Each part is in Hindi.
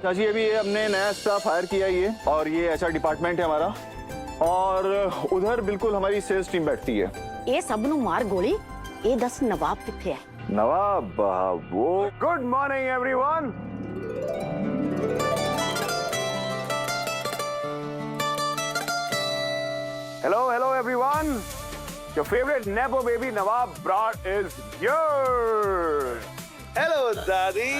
चाची अभी ये हमने नया स्टाफ हायर किया ये, और ये एचआर डिपार्टमेंट है हमारा, और उधर बिल्कुल हमारी सेल्स टीम बैठती है। ये सब नु मार गोली, ये 10 नवाब किथे है? नवाब वो। Good morning everyone. Hello everyone. Your favourite nepo baby Nawab broad is yours. Hello दादी।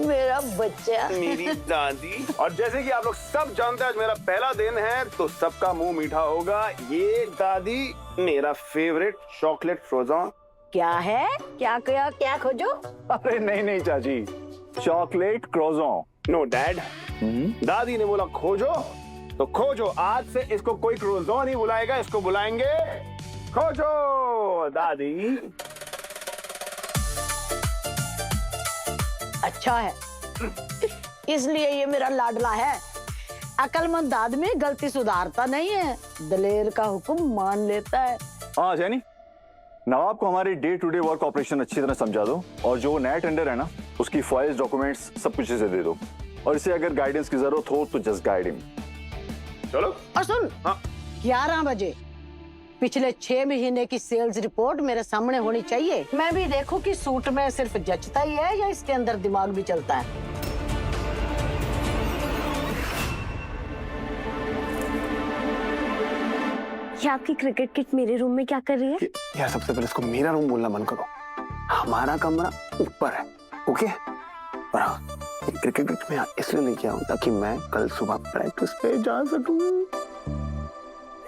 मेरा बच्चा। मेरी दादी। और जैसे कि आप लोग सब जानते हैं आज मेरा पहला दिन है तो सबका मुंह मीठा होगा। ये दादी मेरा फेवरेट चॉकलेट फ्रोजन। क्या है? क्या खोजो? अरे नहीं चाची, चॉकलेट क्रोज़न। No dad. दादी ने बोला खोजो तो खोजो। आज से इसको कोई क्रोज़न नहीं बुलाएगा, इसको बुलाएंगे खोजो दादी। अच्छा है, इसलिए ये मेरा लाडला है। अकलमंद आदमी गलती सुधारता नहीं है, दलेर का हुक्म मान लेता है। हाँ जैनी, नवाब को हमारे day to day work operation अच्छी तरह समझा दो, और जो नया टेंडर है ना उसकी फाइल्स, डॉक्यूमेंट्स सब कुछ इसे दे दो, और इसे अगर गाइडेंस की जरूरत हो तो जस्ट गाइड हिम। चलो। और सुन, हाँ। 11 बजे पिछले 6 महीने की सेल्स रिपोर्ट मेरे सामने होनी चाहिए। मैं भी देखूं कि सूट में सिर्फ जचता ही है या इसके अंदर दिमाग भी चलता है। ये आपकी क्रिकेट किट मेरे रूम में क्या कर रही है? यार सबसे पहले इसको मेरा रूम बोलना बंद करो। हमारा कमरा ऊपर है, ओके? और हाँ, क्रिकेट किट में इसलिए लेके आऊं ताकि मैं कल सुबह प्रैक्टिस पे जा सकूं।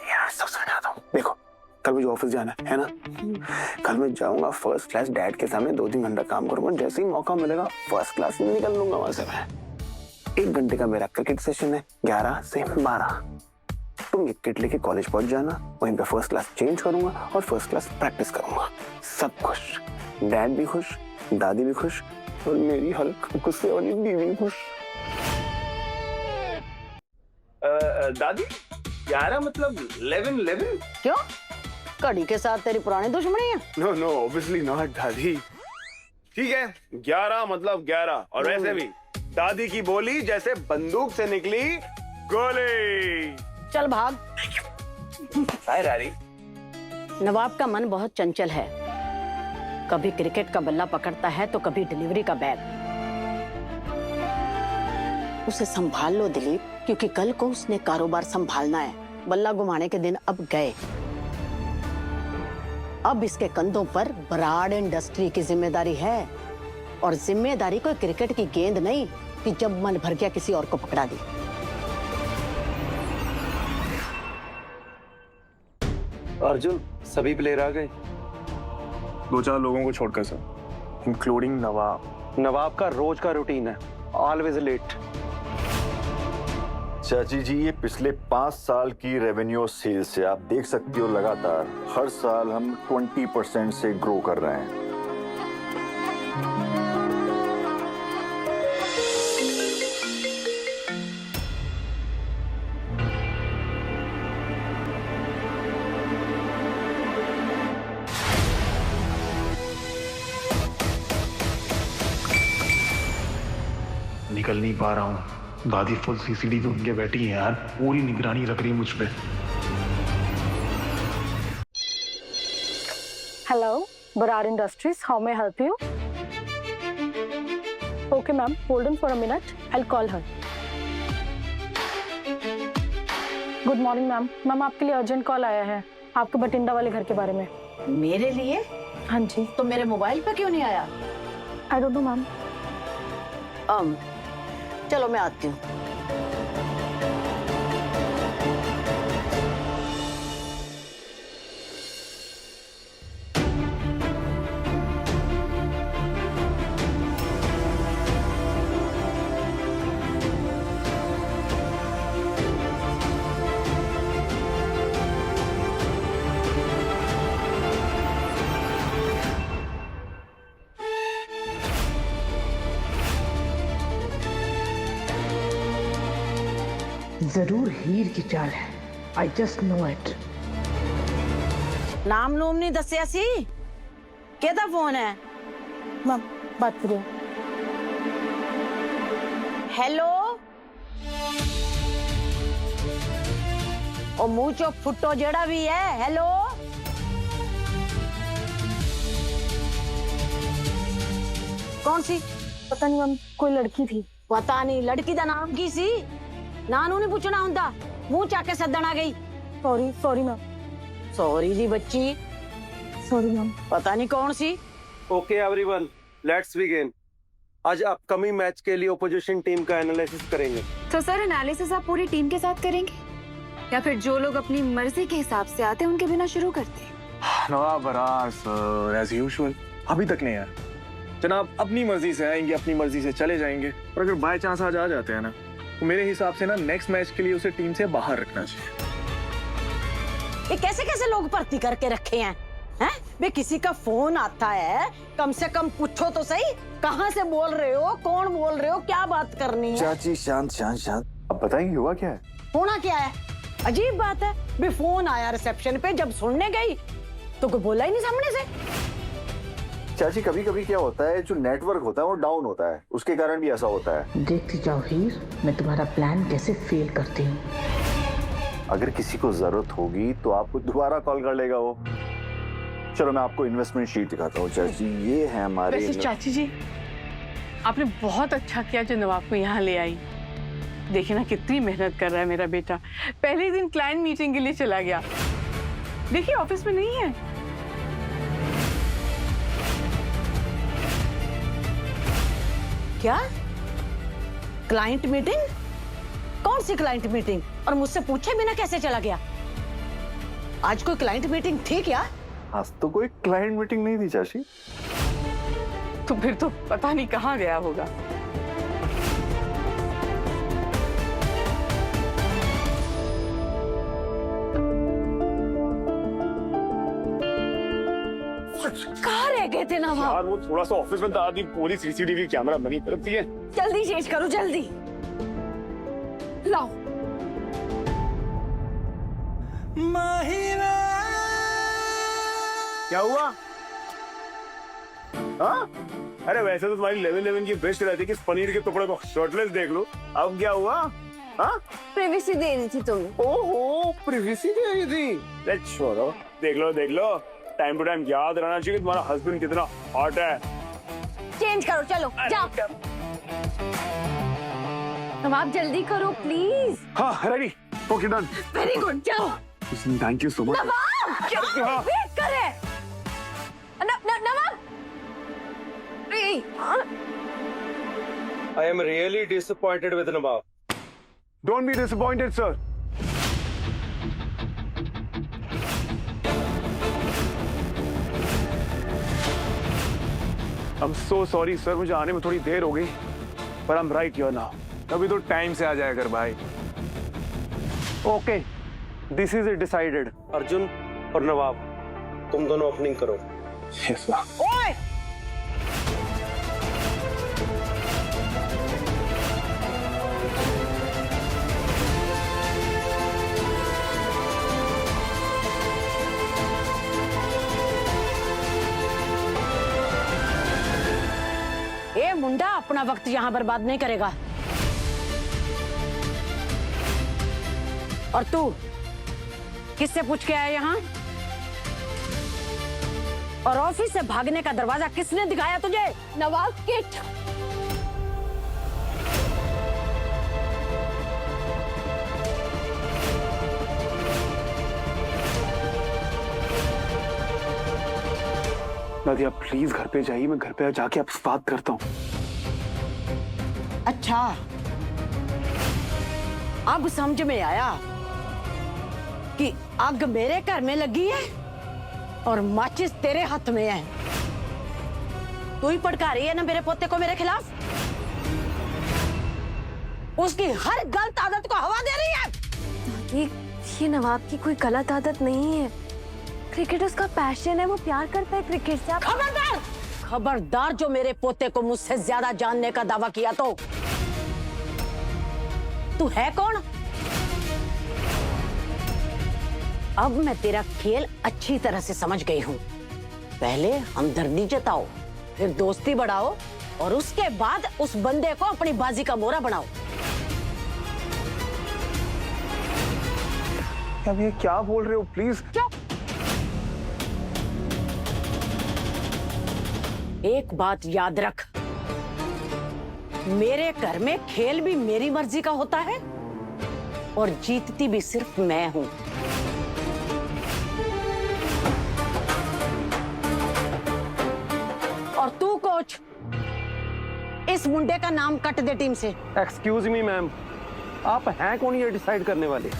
यार सब समझाता हूँ। देखो कल मुझे ऑफिस जाना है ना? कल मैं जाऊंगा फर्स्ट क्लास, डैड के सामने 2-3 घंटा काम करूंगा। जैसे ही मौका मिलेगा फर्स्ट क्लास में निकल लूंगा वहां से। मैं 1 घंटे का मेरा क्रिकेट सेशन है, 11 से 12। तुम ये किट लेके कॉलेज पहुंच जाना, वहीं पे फर्स्ट क्लास चेंज करूंगा और फर्स्ट क्लास प्रैक्टिस करूंगा। सब खुश, डैड भी खुश, दादी भी खुश, और मेरी हल्क गुस्से वाली बीवी भी खुश। दादी 11 मतलब 11? क्यों? कड़ी के साथ तेरी पुरानी दुश्मनी है? नो ऑब्वियसली नॉट दादी। ठीक है 11 मतलब 11, और वैसे भी दादी की बोली जैसे बंदूक से निकली गोली। चल भाग। हाय रारी। नवाब का मन बहुत चंचल है, कभी क्रिकेट का बल्ला पकड़ता है तो कभी डिलीवरी का बैग। उसे संभाल लो दिलीप, क्योंकि कल को उसने कारोबार संभालना है। बल्ला घुमाने के दिन अब गए। अब इसके कंधों पर ब्राड इंडस्ट्री की जिम्मेदारी है, और जिम्मेदारी कोई क्रिकेट की गेंद नहीं कि जब मन भर गया किसी और को पकड़ा दी। अर्जुन, सभी प्लेयर आ गए? 2-4 लोगों को छोड़कर सर, इंक्लूडिंग नवाब। नवाब का रोज का रूटीन है, ऑलवेज लेट। चाची जी ये पिछले 5 साल की रेवेन्यू सेल्स से आप देख सकती हो, लगातार हर साल हम 20% से ग्रो कर रहे हैं। निकल नहीं पा रहा हूँ। दादी फुल सीसीडी पे उनके बैठी है यार, पूरी निगरानी रख रही है मुझ पे। Hello, Barar Industries. How may I help you? Okay, ma'am. Hold on for a minute. I'll call her. Good morning, ma'am. Ma'am आपके लिए अर्जेंट कॉल आया है, आपके बटिंडा वाले घर के बारे में। मेरे लिए? हाँ जी। तो मेरे मोबाइल पे क्यों नहीं आया? I don't know, ma'am. चलो मैं आती हूँ। जरूर हीर की चाल है। I just know it. नाम नूम नहीं दसिया सी, केदा फोन है? मैम बात करिए। हेलो ओ मुंह चो फुट्टो जेड़ा भी है, हेलो। कौन सी? पता नहीं मैम, कोई लड़की थी। पता नहीं लड़की दा नाम की सी? नानू नहीं पूछना हुंदा, मुंह चाके सदन आ गई। Sorry ma'am. सॉरी दी बच्ची, सॉरी मैम। पता नहीं कौन सी। Okay everyone, let's begin. आज अपकमिंग मैच के लिए ओपोजिशन टीम का एनालिसिस करेंगे। तो सर एनालिसिस आप पूरी टीम के साथ करेंगे या फिर जो लोग अपनी मर्जी के हिसाब से आते हैं उनके बिना शुरू करते हैं? नवाब बरार सर एज यूजुअल अभी तक नहीं आया। जनाब अपनी मर्जी से आएंगे, अपनी मर्जी से चले जाएंगे, और अगर बाय चांस आज आ जाते हैं ना, तो मेरे हिसाब से ना नेक्स्ट मैच के लिए उसे टीम से बाहर रखना चाहिए। ये कैसे कैसे लोग भर्ती करके रखे हैं? हैं? बे किसी का फोन आता है, कम से कम पूछो तो सही, कहाँ से बोल रहे हो, कौन बोल रहे हो, क्या बात करनी है? चाची शांत शांत शांत, अब बताएंगे हुआ क्या है? होना क्या है? अजीब बात है, बे फोन आया रिसेप्शन पे, जब सुनने गई तो कोई बोला ही नहीं सामने से। चाची कभी कभी क्या होता है, जो नेटवर्क होता है वो डाउन होता है, उसके कारण भी ऐसा होता है। देखती जाओ हीर, मैं तुम्हारा प्लान कैसे फेल करती हूँ। अगर किसी को जरूरत होगी तो आपको दोबारा कॉल कर लेगा वो। चलो मैं आपको इन्वेस्टमेंट शीट दिखाता हूँ चाची, ये है हमारे। वैसे चाची जी, आपने बहुत अच्छा किया जो नवाब को यहाँ ले आई। देखिए ना कितनी मेहनत कर रहा है मेरा बेटा। पहले ही दिन क्लाइंट मीटिंग के लिए चला गया, देखिए ऑफिस में नहीं है। क्या क्लाइंट मीटिंग? कौन सी क्लाइंट मीटिंग? और मुझसे पूछे बिना कैसे चला गया? आज कोई क्लाइंट मीटिंग थी क्या? आज तो कोई क्लाइंट मीटिंग नहीं थी चाची। तो फिर तो पता नहीं कहाँ गया होगा। कहाँ रह गए थे नवाब? यार वो थोड़ा सा ऑफिस में दादी पूरी सीसीटीवी कैमरा बनी करती है। जल्दी चेंज करो, जल्दी लाओ। क्या हुआ? हाँ? अरे वैसे तो तुम्हारी 11-11 की बेस्ट रहती कि इस पनीर के टुकड़े को शॉर्टलेस देख लो। अब क्या हुआ? हाँ? प्रिवेसी दे रही थी तुम्हें। ओहो, प्रिवेसी दे रही थी। लेट्स छोड़ो, देख लो। टाइम टू टाइम याद रहना चाहिए कि तुम्हारा हस्बैंड कितना हॉट है। चेंज करो, चलो जाओ। नवाब जल्दी करो प्लीज। हाँ ready, okay done. Very good, जाओ। Thank you so much. Nawab क्या वेट कर रहे? नवाब I am really disappointed with Nawab. Don't be disappointed, sir. I'm so sorry, sir. मुझे आने में थोड़ी देर हो गई, पर I'm right here now. अभी तो टाइम से आ जाया कर भाई। Okay, this is decided. Arjun और नवाब, तुम दोनों ओपनिंग करो। Yes, sir. ओए! ये मुंडा अपना वक्त यहाँ बर्बाद नहीं करेगा। और तू किससे पूछ के आया यहाँ? और ऑफिस से भागने का दरवाजा किसने दिखाया तुझे? नवाब किट। नादिया प्लीज घर पे जाइए, मैं घर पे जाके आपसे बात करता हूँ। अच्छा, अब समझ में आया कि आग मेरे घर में लगी है और माचिस तेरे हाथ में है। तू ही भड़का रही है ना मेरे पोते को मेरे खिलाफ। उसकी हर गलत आदत को हवा दे रही है। दादी, ये नवाब की कोई गलत आदत नहीं है। क्रिकेट उसका पैशन है, वो प्यार करता है क्रिकेट से। खबरदार! खबरदार जो मेरे पोते को मुझसे ज्यादा जानने का दावा किया तो। तू है कौन? अब मैं तेरा खेल अच्छी तरह से समझ गई हूँ। पहले हमदर्दी जताओ, फिर दोस्ती बढ़ाओ और उसके बाद उस बंदे को अपनी बाजी का मोहरा बनाओ। अब ये क्या बोल रहे हो, प्लीज। चुप। एक बात याद रख, मेरे घर में खेल भी मेरी मर्जी का होता है और जीतती भी सिर्फ मैं हूं। और तू कोच, इस मुंडे का नाम कट दे टीम से। एक्सक्यूज मी मैम, आप हैं कौन ये डिसाइड करने वाले?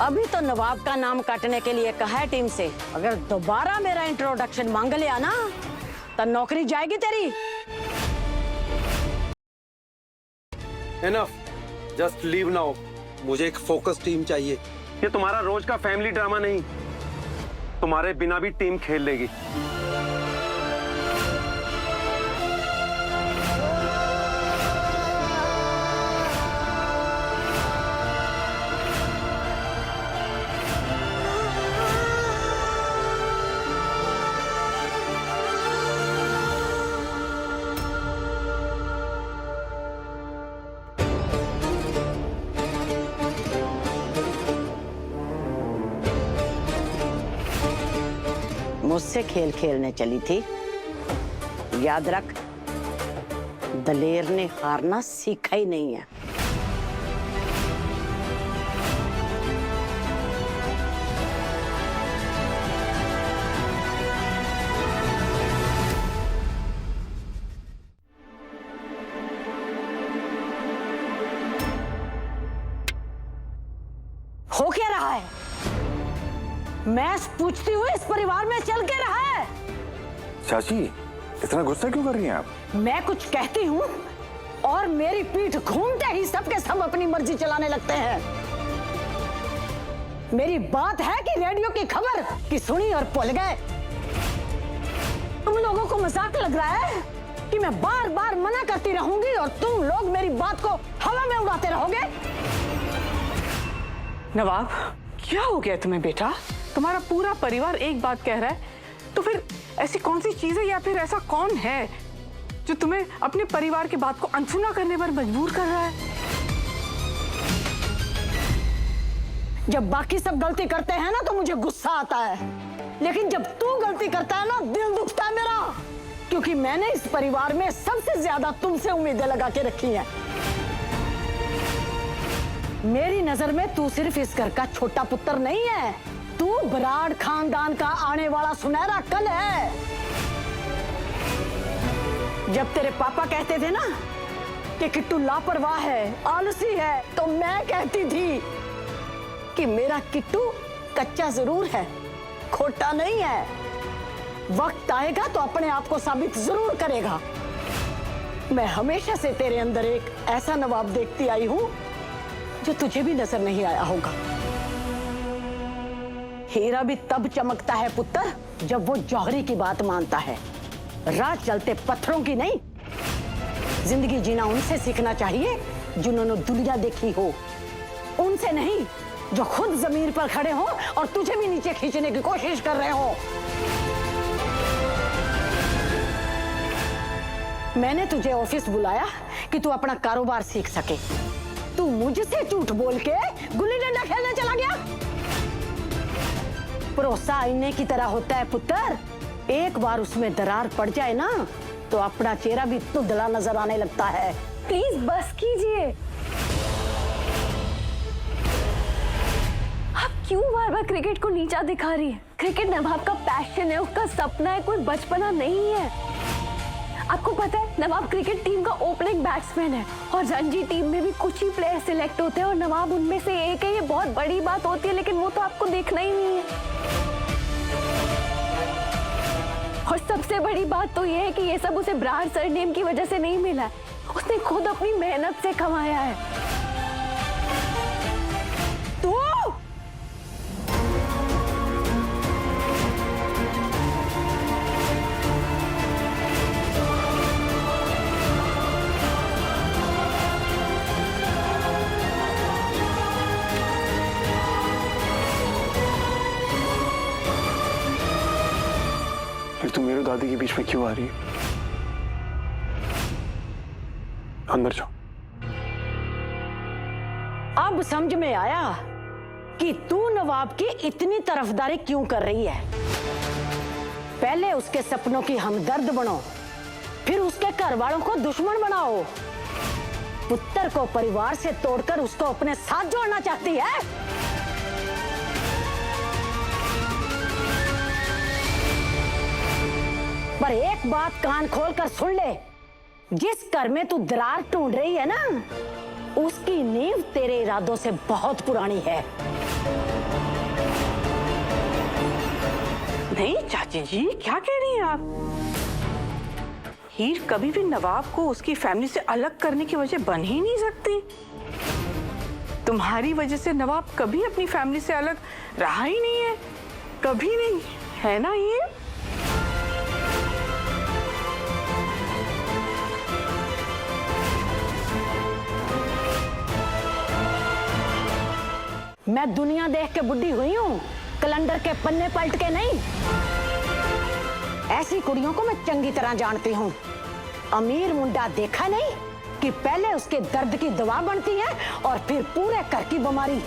अभी तो नवाब का नाम काटने के लिए कहा है टीम से। अगर दोबारा मेरा इंट्रोडक्शन मांग लिया ना तो नौकरी जाएगी तेरी। Enough, just leave now. मुझे एक फोकस टीम चाहिए। ये तुम्हारा रोज का फैमिली ड्रामा नहीं। तुम्हारे बिना भी टीम खेल लेगी। मुझसे खेल खेलने चली थी। याद रख, दलेर ने हारना सीखा ही नहीं है। हो क्या रहा है? मैं पूछती हूँ, इस परिवार में चल के रहा है? चाची, इतना गुस्सा क्यों कर रही हैं आप? मैं कुछ कहती हूँ और मेरी पीठ घूमते ही सबके सब अपनी मर्जी चलाने लगते हैं। मेरी बात है कि रेडियो की खबर की सुनी और भूल गए। तुम लोगों को मजाक लग रहा है कि मैं बार बार मना करती रहूंगी और तुम लोग मेरी बात को हवा में उड़ाते रहोगे? नवाब, क्या हो गया तुम्हें बेटा? तुम्हारा पूरा परिवार एक बात कह रहा है, तो फिर ऐसी कौन सी चीज है या फिर ऐसा कौन है जो तुम्हें अपने परिवार की बात को अनसुना करने पर मजबूर कर रहा है? जब बाकी सब गलती करते हैं ना तो मुझे गुस्सा आता है, लेकिन जब तू गलती करता है ना दिल दुखता है मेरा, क्योंकि मैंने इस परिवार में सबसे ज्यादा तुमसे उम्मीदें लगा के रखी हैं। मेरी नजर में तू सिर्फ इस घर का छोटा पुत्र नहीं है, तू बराड़ खानदान का आने वाला सुनहरा कल है। जब तेरे पापा कहते थे ना कि किट्टू लापरवाह है, आलसी है, तो मैं कहती थी कि मेरा किट्टू कच्चा जरूर है, खोटा नहीं है। वक्त आएगा तो अपने आप को साबित जरूर करेगा। मैं हमेशा से तेरे अंदर एक ऐसा नवाब देखती आई हूं जो तुझे भी नजर नहीं आया होगा। हीरा भी तब चमकता है पुत्र जब वो जौहरी की बात मानता है, राह चलते पत्थरों की नहीं। जिंदगी जीना उनसे सीखना चाहिए जिन्होंने दुनिया देखी हो, उनसे नहीं जो खुद जमीन पर खड़े हो और तुझे भी नीचे खींचने की कोशिश कर रहे हो। मैंने तुझे ऑफिस बुलाया कि तू अपना कारोबार सीख सके। तू मुझसे झूठ बोल के गुल्ली डंडा खेलने चला गया। भरोसा आईने की तरह होता है पुत्र, एक बार उसमें दरार पड़ जाए ना तो अपना चेहरा भी धुंधला नजर आने लगता है। प्लीज बस कीजिए। आप क्यों बार बार क्रिकेट को नीचा दिखा रही है? क्रिकेट नवाब का पैशन है, उसका सपना है, कोई बचपना नहीं है। आपको पता है नवाब क्रिकेट टीम का ओपनिंग बैट्समैन है और रणजी टीम में भी कुछ ही प्लेयर सिलेक्ट होते हैं और नवाब उनमें से एक है। ये बहुत बड़ी बात होती है, लेकिन वो तो आपको देखना ही नहीं है। और सबसे बड़ी बात तो ये है कि ये सब उसे ब्रार सरनेम की वजह से नहीं मिला है, उसने खुद अपनी मेहनत से कमाया है। तू दादी के बीच में क्यों आ रही है? अंदर जाओ। अब समझ में आया कि तू नवाब की इतनी तरफदारी क्यों कर रही है। पहले उसके सपनों की हमदर्द बनो, फिर उसके घर वालों को दुश्मन बनाओ। पुत्र को परिवार से तोड़कर उसको अपने साथ जोड़ना चाहती है। पर एक बात कान खोलकर सुन ले, जिस घर में तू दरार ढूंढ रही है ना, उसकी नींव तेरे इरादों से बहुत पुरानी है। नहीं चाची जी, क्या कह रही हैं आप? हीर कभी भी नवाब को उसकी फैमिली से अलग करने की वजह बन ही नहीं सकती। तुम्हारी वजह से नवाब कभी अपनी फैमिली से अलग रहा ही नहीं है, कभी नहीं, है ना ये? मैं दुनिया देख के बुढ़ी हुई हूँ, कैलेंडर के पन्ने पलट के नहीं। ऐसी कुड़ियों को मैं चंगी तरह जानती हूँ। अमीर मुंडा देखा नहीं कि पहले उसके दर्द की दवा बनती है और फिर पूरे घर की बीमारी।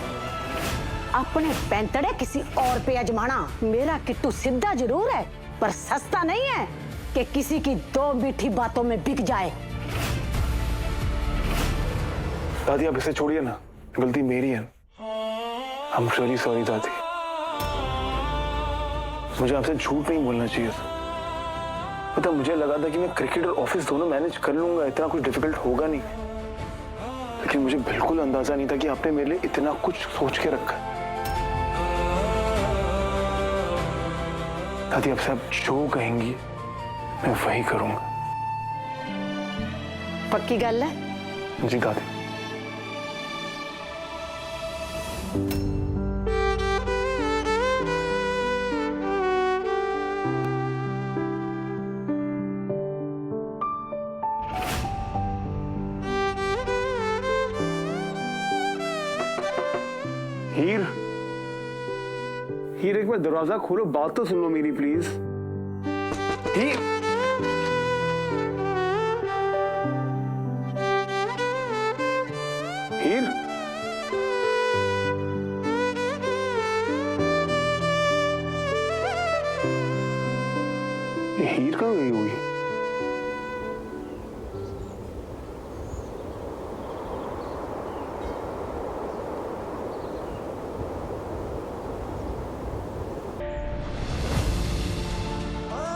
अपने पैंतड़े किसी और पे आजमाना। मेरा किट्टू सीधा जरूर है, पर सस्ता नहीं है कि किसी की दो मीठी बातों में बिक जाए। दादी आप इसे छोड़िए ना, गलती मेरी है। I'm really sorry दादी। मुझे आपसे झूठ नहीं बोलना चाहिए था। पता मुझे लगा था कि मैं क्रिकेट और ऑफिस दोनों मैनेज कर लूंगा, इतना कुछ डिफिकल्ट होगा नहीं। लेकिन मुझे बिल्कुल अंदाजा नहीं था कि आपने मेरे लिए इतना कुछ सोच के रखा है। दादी आपसे आप जो कहेंगी मैं वही करूंगा। पक्की गल है? जी दादी। हीर, हीर एक बार दरवाजा खोलो, बात तो सुन लो मेरी प्लीज। हीर, हीर, ये हीर कहाँ गई हुई?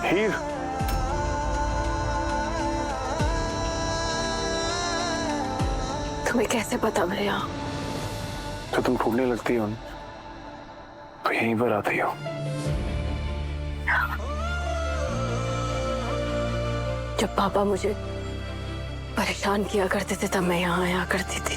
हीर, तुम्हें कैसे पता मैं यहाँ? तो तुम ढूंढने लगती हो तो यहीं पर आती हो। जब पापा मुझे परेशान किया करते थे तब मैं यहाँ आया करती थी।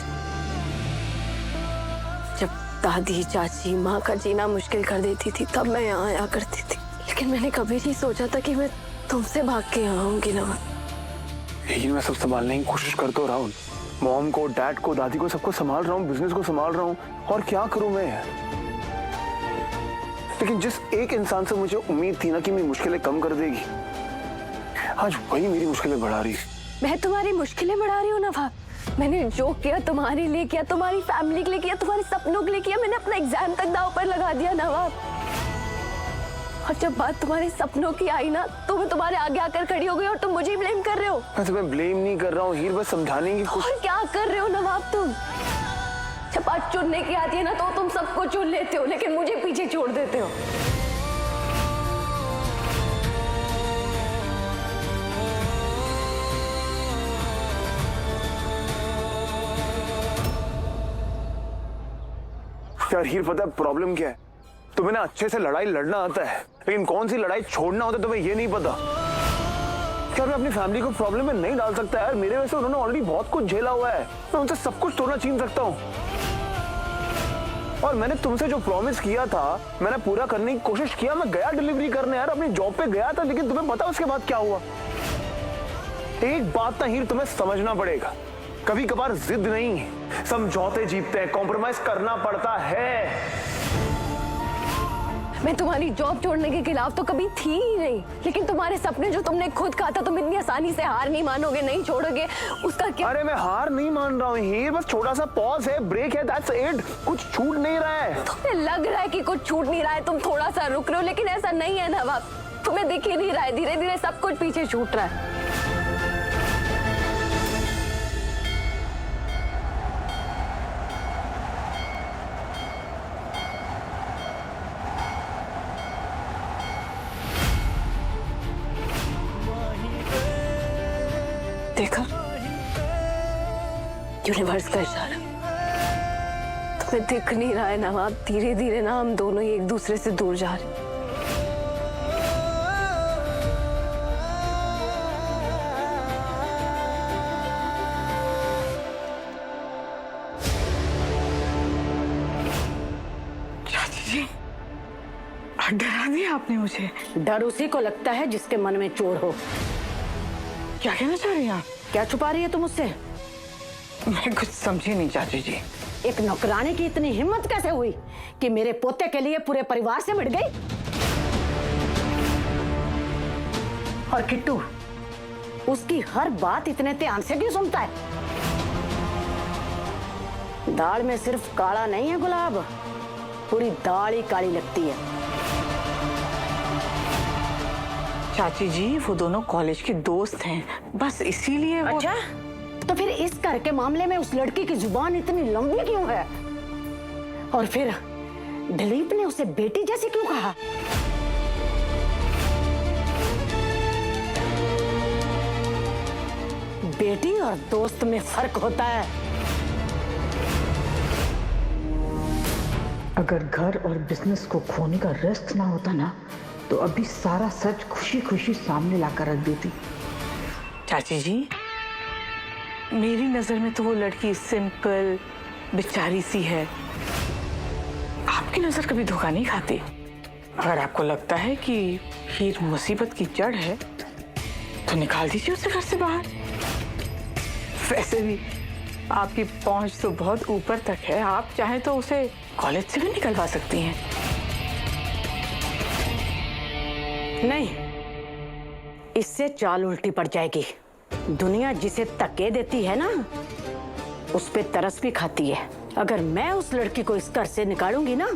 जब दादी चाची माँ का जीना मुश्किल कर देती थी तब मैं यहाँ आया करती थी। लेकिन मैंने कभी नहीं सोचा था कि मैं तुमसे भाग के यहाँ आऊंगी नवाब। यही मैं सब संभालने की कोशिश कर तो रहा हूँ। मॉम को, डैड को, दादी को, सबको संभाल रहा हूँ, बिजनेस को संभाल रहा हूँ, और क्या करूँ मैं। लेकिन जिस एक इंसान से मुझे उम्मीद थी ना कि मेरी मुश्किलें कम कर देगी, आज वही मेरी मुश्किलें बढ़ा रही है। मैं तुम्हारी मुश्किलें बढ़ा रही हूँ नवाब। मैंने जो किया तुम्हारे लिए किया, तुम्हारी फैमिली के लिए किया, तुम्हारे सपनों के लिए किया। मैंने अपना एग्जाम तक दांव पर लगा दिया नवाब। और जब बात तुम्हारे सपनों की आई ना तो मैं तुम्हारे आगे आकर खड़ी हो गई और तुम मुझे ही ब्लेम कर रहे हो। मैं तुम्हें ब्लेम नहीं कर रहा हूँ हीर, बस समझाने की कोशिश। और क्या कर रहे हो नवाब तुम? जब बात चुनने की आती है ना तो तुम सबको चुन लेते हो, लेकिन मुझे पीछे छोड़ देते हो। यार हीर, पता है प्रॉब्लम क्या है? तुम्हें ना अच्छे से लड़ाई लड़ना आता है, लेकिन कौन सी लड़ाई छोड़ना होता है तुम्हें ये नहीं पता। क्या मैं अपनी फैमिली को प्रॉब्लम में नहीं डाल सकता यार? मेरे वैसे उन्होंने ऑलरेडी बहुत कुछ झेला हुआ है, मैं उनसे सब कुछ तोड़ना छीन सकता हूँ। और मैंने तुमसे जो प्रॉमिस किया था मैंने पूरा करने की कोशिश किया। मैं गया डिलीवरी करने यार, अपनी जॉब पे गया था, लेकिन तुम्हें पता उसके बाद क्या हुआ? एक बात ना हीर तुम्हें समझना पड़ेगा, कभी कभार जिद नहीं समझौते जीतते हैं, कॉम्प्रोमाइज करना पड़ता है। मैं तुम्हारी जॉब छोड़ने के खिलाफ तो कभी थी ही नहीं, लेकिन तुम्हारे सपने जो तुमने खुद कहा था तुम इतनी आसानी से हार नहीं मानोगे, नहीं छोड़ोगे, उसका क्या? अरे मैं हार नहीं मान रहा हूँ हीर, बस छोटा सा पॉज है, ब्रेक है, दैट्स इट। कुछ छूट नहीं रहा है। तुम्हें लग रहा है कि कुछ छूट नहीं रहा है, तुम थोड़ा सा रुक रहे हो, लेकिन ऐसा नहीं है नवाब। तुम्हें दिख ही नहीं रहा है, धीरे धीरे सब कुछ पीछे छूट रहा है। देखा, यूनिवर्स का इशारा। तुम्हें दिख नहीं रहा है नवाब, धीरे धीरे ना हम दोनों ही एक दूसरे से दूर जा रहे हैं। चाची जी, डरा दिया आपने मुझे। डर उसी को लगता है जिसके मन में चोर हो। क्या कहना चाह रही हैं आप? क्या छुपा रही है तुम मुझसे? मैं कुछ समझी नहीं चाची जी। एक नौकरानी की इतनी हिम्मत कैसे हुई कि मेरे पोते के लिए पूरे परिवार से मिट गई? और किट्टू उसकी हर बात इतने ध्यान से क्यों सुनता है? दाल में सिर्फ काला नहीं है गुलाब, पूरी दाल ही काली लगती है। चाची जी, वो दोनों कॉलेज के दोस्त हैं, बस इसीलिए वो... अच्छा, तो फिर इस घर के मामले में उस लड़की की जुबान इतनी लंबी क्यों है? और फिर दिलीप ने उसे बेटी जैसी क्यों कहा? बेटी और दोस्त में फर्क होता है। अगर घर और बिजनेस को खोने का रिस्क ना होता ना, तो अभी सारा सच खुशी खुशी सामने लाकर रख देती। चाची जी, मेरी नजर में तो वो लड़की सिंपल बेचारी सी है। आपकी नजर कभी धोखा नहीं खाती। अगर आपको लगता है कि हीर मुसीबत की जड़ है तो निकाल दीजिए उसे घर से बाहर। वैसे भी आपकी पहुंच तो बहुत ऊपर तक है, आप चाहें तो उसे कॉलेज से भी निकलवा सकती हैं। नहीं, इससे चाल उल्टी पड़ जाएगी। दुनिया जिसे धक्के देती है ना, उस पे तरस भी खाती है। अगर मैं उस लड़की को इस घर से निकालूंगी ना,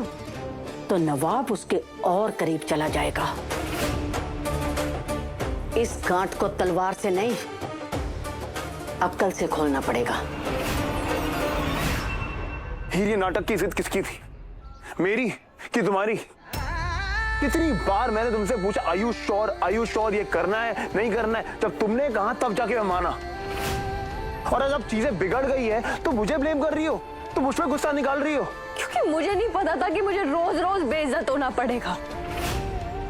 तो नवाब उसके और करीब चला जाएगा। इस गांठ को तलवार से नहीं, अक्ल से खोलना पड़ेगा। हीर, ये नाटक की जिद किसकी थी, मेरी कि तुम्हारी? कितनी बार मैंने तुमसे पूछा आयुष श्योर ये करना है नहीं करना है, जब तुमने कहा तब जाके मैं माना। और जब चीजें बिगड़ गई है तो मुझे ब्लेम कर रही हो, तो मुझ पे गुस्सा निकाल रही हो। क्योंकि मुझे नहीं पता था कि मुझे रोज रोज बेइज्जत होना पड़ेगा।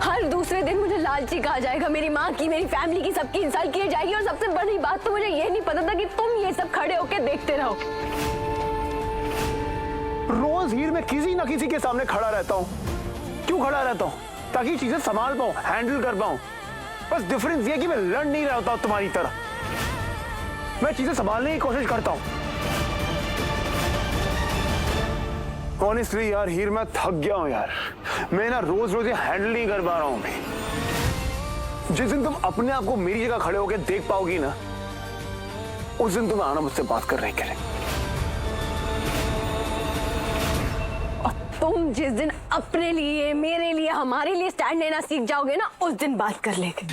हर दूसरे दिन मुझे लालची कहा जाएगा, मेरी माँ की, मेरी फैमिली की, सबकी इंसल्ट की जाएगी। और सबसे बड़ी बात तो मुझे ये नहीं पता था कि तुम ये सब खड़े होके देखते रहो। रोज हीर मैं किसी ना किसी के सामने खड़ा रहता हूँ। क्यों खड़ा रहता हूँ? ताकि चीजें संभाल पाऊं, हैंडल कर पाऊं। बस डिफरेंस ये कि मैं लड़ नहीं रहा होता तुम्हारी तरह, मैं चीजें संभालने की कोशिश करता हूं। ऑनेस्टली यार हीर, मैं थक गया हूं यार। मैं ना रोज रोज ये हैंडल नहीं कर पा रहा हूं मैं। जिस दिन तुम अपने आप को मेरी जगह खड़े होकर देख पाओगी ना, उस दिन तुम्हें आना मुझसे बात करने के लिए। तुम जिस दिन अपने लिए, मेरे लिए, हमारे लिए स्टैंड लेना सीख जाओगे ना, उस दिन बात कर लेंगे।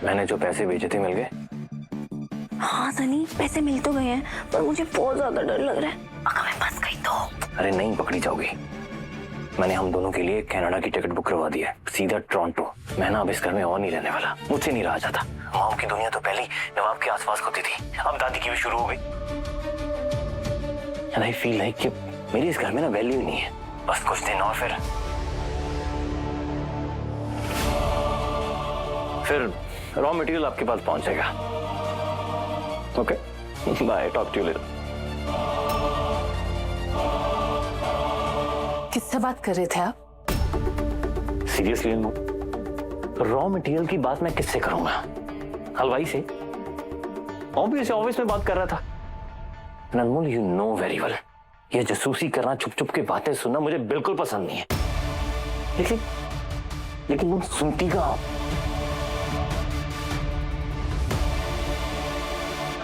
मैंने जो पैसे भेजे थे मिल गए? हाँ सनी, पैसे मिल तो गए हैं, पर मुझे बहुत ज्यादा डर लग रहा है। अगर मैं फंस गई तो? अरे नहीं पकड़ी जाओगी। मैंने हम दोनों के लिए कनाडा की टिकट बुक करवा दी है, सीधा टोरंटो। मैं ना अब इस घर में और नहीं रहने वाला, मुझसे नहीं रहा जाता। माँ की दुनिया तो पहले ही नवाब के आसपास होती थी, अब दादी की भी शुरू हो गई। एंड आई फील लाइक कि मेरी इस घर में ना वैल्यू नहीं है। बस कुछ दिन और फिर फिर रॉ मटेरियल आपके पास पहुंचेगा। Okay, bye, talk to you later. किससे बात कर रहे थे आप? सीरियसली अनमोल, रॉ मटेरियल की बात मैं किससे करूंगा? हलवाई से? ऑब्वियस में बात कर रहा था। अनमोल, यू नो वेरी वेल, ये जासूसी करना, छुप छुप के बातें सुनना मुझे बिल्कुल पसंद नहीं है। लेकिन तुम सुनती कहाँ?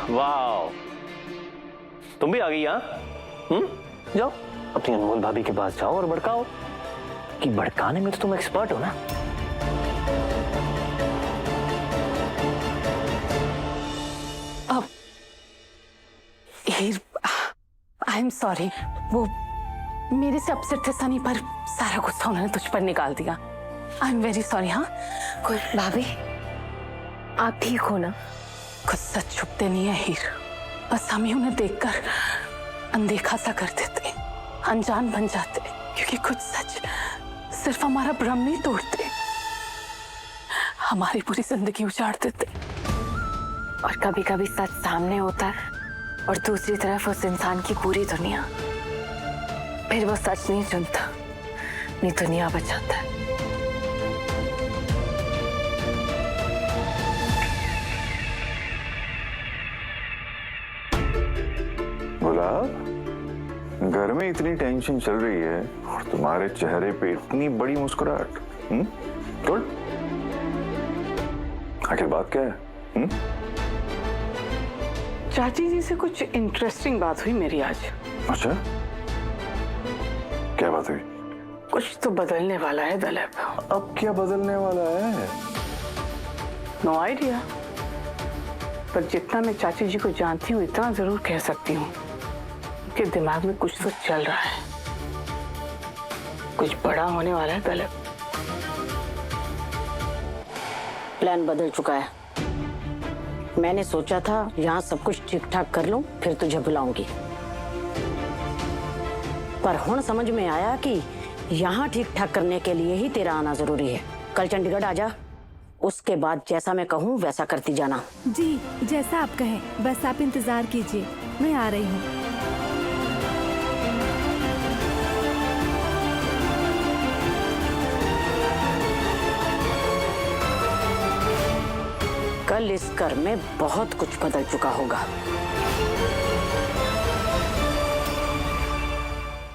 वाह, तुम भी आ गई यहाँ? जाओ अपनी अनमोल भाभी के पास जाओ और भड़काओ। कि भड़काने में तो तुम एक्सपर्ट हो ना। अब आई एम सॉरी, वो मेरे से अपसेट थे सनी, पर सारा गुस्सा उन्होंने तुझ पर निकाल दिया। I am very sorry. हाँ, कोई भाभी, आप ठीक हो ना? गुस्सा छुपते नहीं है हीर, बस हम ही उन्हें देखकर अनदेखा सा कर देते, अनजान बन जाते, क्योंकि कुछ सच सिर्फ हमारा भ्रम नहीं तोड़ते, हमारी पूरी जिंदगी उजाड़ देते। और कभी कभी सच सामने होता है और दूसरी तरफ उस इंसान की पूरी दुनिया। फिर वो सच नहीं चुनता, अपनी दुनिया बचाता है। गुलाब, घर में इतनी टेंशन चल रही है और तुम्हारे चेहरे पे इतनी बड़ी मुस्कुराहट। गुड, आखिर बात क्या है? चाची जी से कुछ इंटरेस्टिंग बात हुई मेरी आज। अच्छा, क्या बात हुई? कुछ तो बदलने वाला है दलेप। अब क्या बदलने वाला है? नो आइडिया, पर जितना मैं चाची जी को जानती हूँ इतना जरूर कह सकती हूँ कि दिमाग में कुछ तो चल रहा है, कुछ बड़ा होने वाला है दलेप। प्लान बदल चुका है। मैंने सोचा था यहाँ सब कुछ ठीक ठाक कर लूं, फिर तुझे बुलाऊंगी, पर हुण समझ में आया कि यहाँ ठीक ठाक करने के लिए ही तेरा आना जरूरी है। कल चंडीगढ़ आजा, उसके बाद जैसा मैं कहूँ वैसा करती जाना। जी, जैसा आप कहें, बस आप इंतजार कीजिए, मैं आ रही हूँ। कल इस घर में बहुत कुछ बदल चुका होगा।